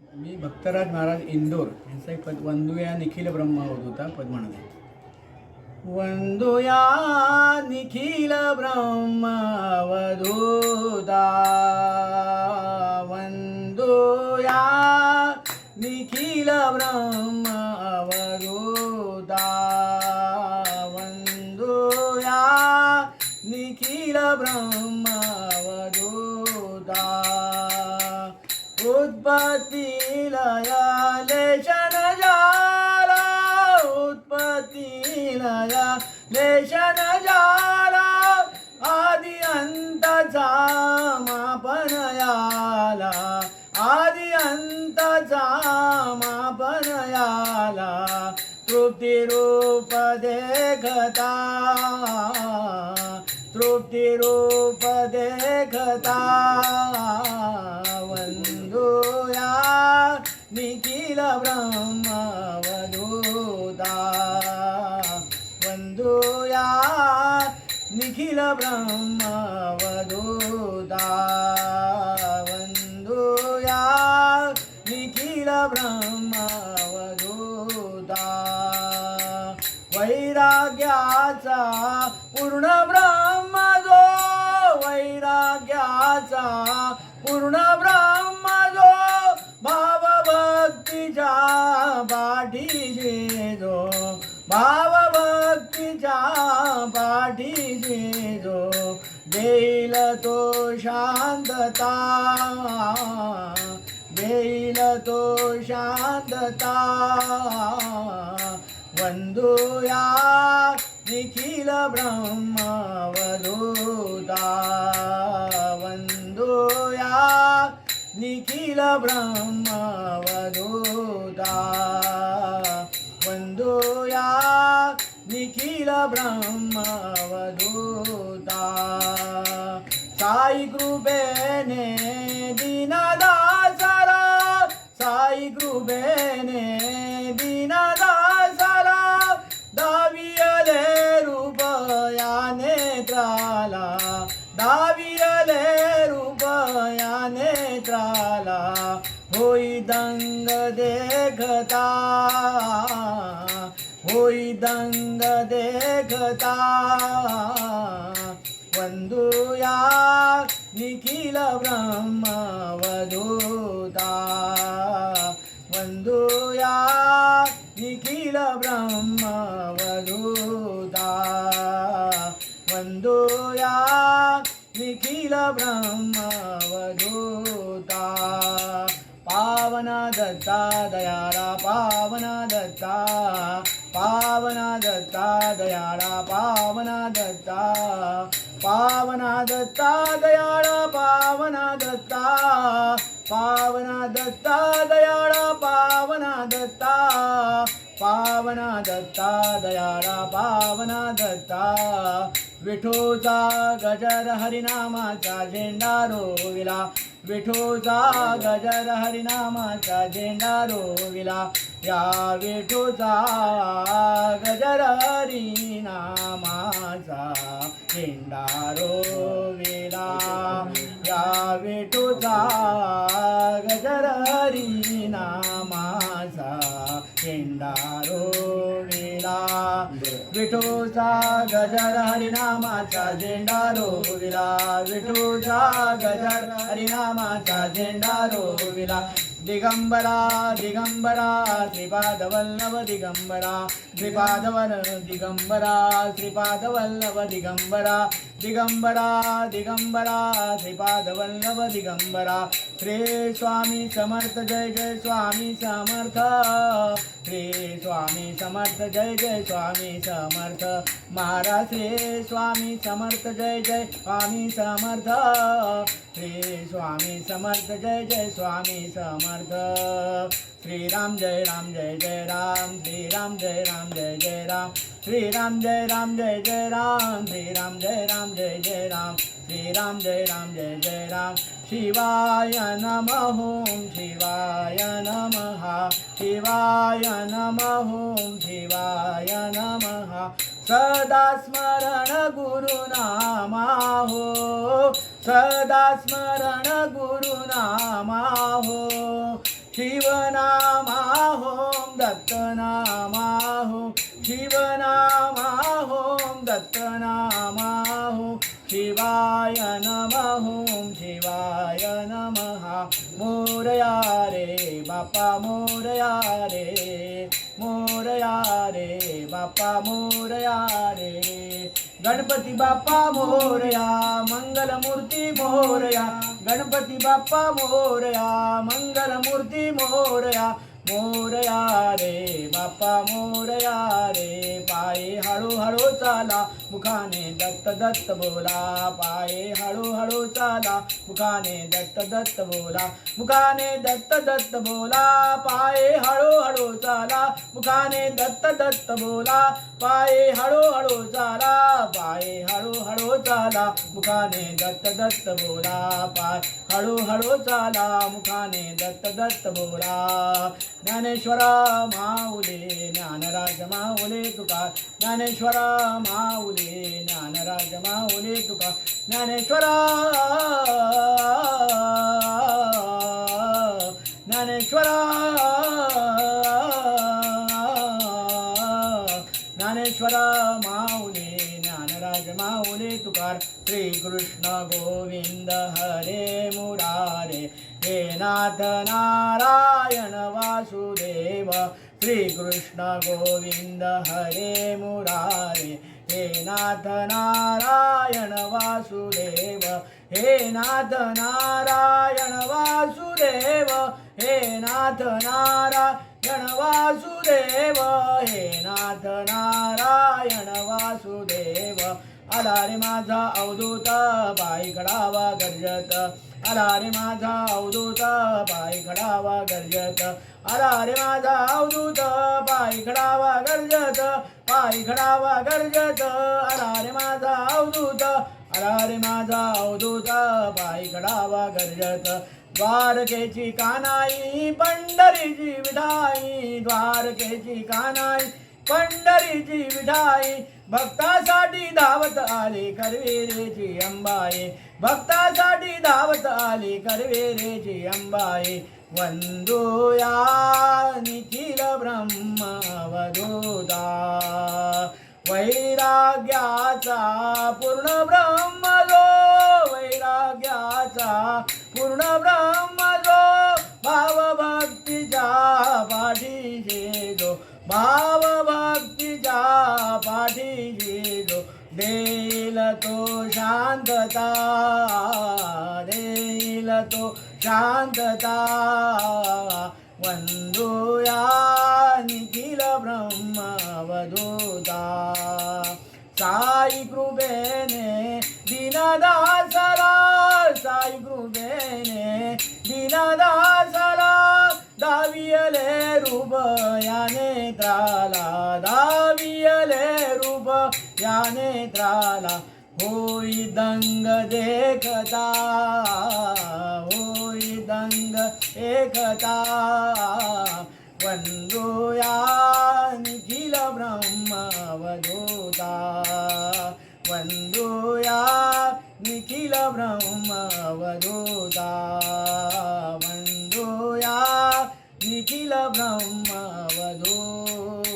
मी भक्तराज महाराज इंदोर यांचा एक पद वंदुया निखिल ब्रह्म होता पद म्हणाले. वंदुया निखिल ब्रह्म अवधूता, वंदुया निखिल ब्रह्म अवधूता, वंदुया निखिल ब्रह्म अवधूता. उत्पत्ति लया लेशन जाला, उत्पत्ति लया लेशन जाला, आदि अंतचा मापन याला, आदि अंतचा मापन याला. तृप्ती रूप देखता, तृप्ती रूप देखता, वंदुया निखिल ब्रह्म अवधूता, वंदुया निखिल ब्रह्म अवधूता, वंदुया निखिल ब्रह्म अवधूता. वैराग्याचा पूर्ण ब्रह्म जो, वैराग्याचा पूर्ण ब्रह्म जो, भाव भक्तीच्या पाठीशी जो, भाव भक्तीच्या पाठीशी जो, देईल तो शांतता, देईल तो शांतता. वंदुया निखिल ब्रह्म अवधूता, वंदुया निखिल ब्रह्म अवधूता, वंदुया निखिल ब्रह्म अवधूता. साई कृपेने दीनदासला, साई कृपेने दीनदासला, दावियले रूप या नेत्राला, दावियले रूप या नेत्राला. होई दंग देखता, होई दंग देखता, वंदुया निखिल ब्रह्म अवधूता, वंदुया निखिल ब्रह्म अवधूता, वंदुया निखिल ब्रह्म अवधूता. पावना दत्ता दयाळा, पावना दत्ता, पावना दत्ता दयाळा, पावना दत्ता, पावना दत्ता दयाळा, पावना दत्ता, पावना दत्ता दयाळा, पावना दत्ता, पावना दत्ता दयाळा, पावना दत्ता. विठूचा गजर हरिनामाचा झेंडा रोविला, विठूचा गजर हरिनामाचा झेंडा रोविला. या विठूचा गजर हरिनामाचा झेंडा रोविला, या विठूचा गजर हरिनामाचा झेंडा रोविला. विठूचा गजर हरिनामाचा झेंडा रोविला, विठूचा गजर हरिनामाचा झेंडा रोविला. दिगंबरा दिगंबरा श्रीपाद वल्लभ दिगंबरा, श्रीपाद दिगंबरा, श्रीपाद वल्लभ दिगंबरा, दिगंबरा दिगंबरा श्रीपाद वल्लभ दिगंबरा. श्री स्वामी समर्थ जय जय स्वामी समर्थ, श्री स्वामी समर्थ जय जय स्वामी समर्थ महाराज. श्री स्वामी समर्थ जय जय स्वामी समर्थ, श्री स्वामी समर्थ जय जय स्वामी समर्थ. श्री राम जय राम जय जय राम, श्री राम जय राम जय जय राम, श्री राम जय राम जय जय राम, श्री राम जय राम जय जय राम, श्री राम जय राम जय जय राम. शिवाय नमः ओम शिवाय नमः, शिवाय नमः ओम शिवाय नमः. सदा स्मरण गुरुनामा हो, सदा स्मरण गुरुनामा हो. शिवनामाहों दत्तनामाहो शिवनामाहों दत्तनामाहो शिवाय नमः शिवाय नमः मोरया रे बापा मोरया रे बापा मोरया रे गणपती बाप्पा मोरया मंगलमूर्ती मोरया गणपती बाप्पा मोरया मंगलमूर्ती मोरया मोरया रे बाप्पा मोरया रे पाये हळूहळू चाला मुखाने दत्त दत्त बोला पाये हळूहळू चाला मुखाने दत्त दत्त बोला मुखाने दत्त दत्त बोला पाये हळूहळू चाला मुखाने दत्त दत्त बोला पाये हळूहळू चाला पाये हळूहळू चाला मुखाने दत्त दत्त बोला पाय हळूहळू चाला मुखाने दत्त दत्त बोला ज्ञानेश्वरा माऊली ज्ञानराज माऊली तुकार ज्ञानेश्वरा माऊली ज्ञानराज माऊली तुकार ज्ञानेश्वरा ज्ञानेश्वरा ज्ञानेश्वरा माऊली ज्ञानराज माऊली तुकार श्री कृष्ण गोविंद हरे मुरारे हे नाथ नारायण वासुदेव श्री कृष्ण गोविंद हरे मुरारे हे नाथ नारायण वासुदेव हे नाथ नारायण वासुदेव हे नाथ नारायण वासुदेव हे नाथ नारायण वासुदेव आला रे माझा अवधूत पायी घडावा गर्जत आला रे माझा अवधूत पायी घडावा गर्जत आला रे माझा अवधूत पायी घडावा गर्जत पायी घडावा गर्जत आला रे माझा अवधूत आला रे माझा अवधूत पायी घडावा गर्जत द्वारकेची कानाई पंढरीची विठाई द्वारकेची कानाई पंढरीची विठाई भक्तासाठी धावत आली करवेरेची अंबाई भक्तासाठी धावत आली करवेरेची अंबाई वंदूया निखिल ब्रह्मवधूता वैराग्याचा पूर्ण ब्रह्म जो वैराग्याचा पूर्ण ब्रह्म जो भाव भक्तीच्या पाठीशी जो भाव भक्तीच्या पाठीशी जो देईल तो शांतता देईल तो शांतता वंदूया निखिल ब्रह्मवधूता साई कृपेने दीनदासला साई कृपेने दीनदासला दावियले रूप या नेत्राला दावियले रूप या नेत्राला होई दंग देखता होई दंग एकता वंदूया निखिल ब्रह्मवधूता वंदूया निखिल ब्रह्मवधूता वंदूया निखिल ब्रह्मवधूता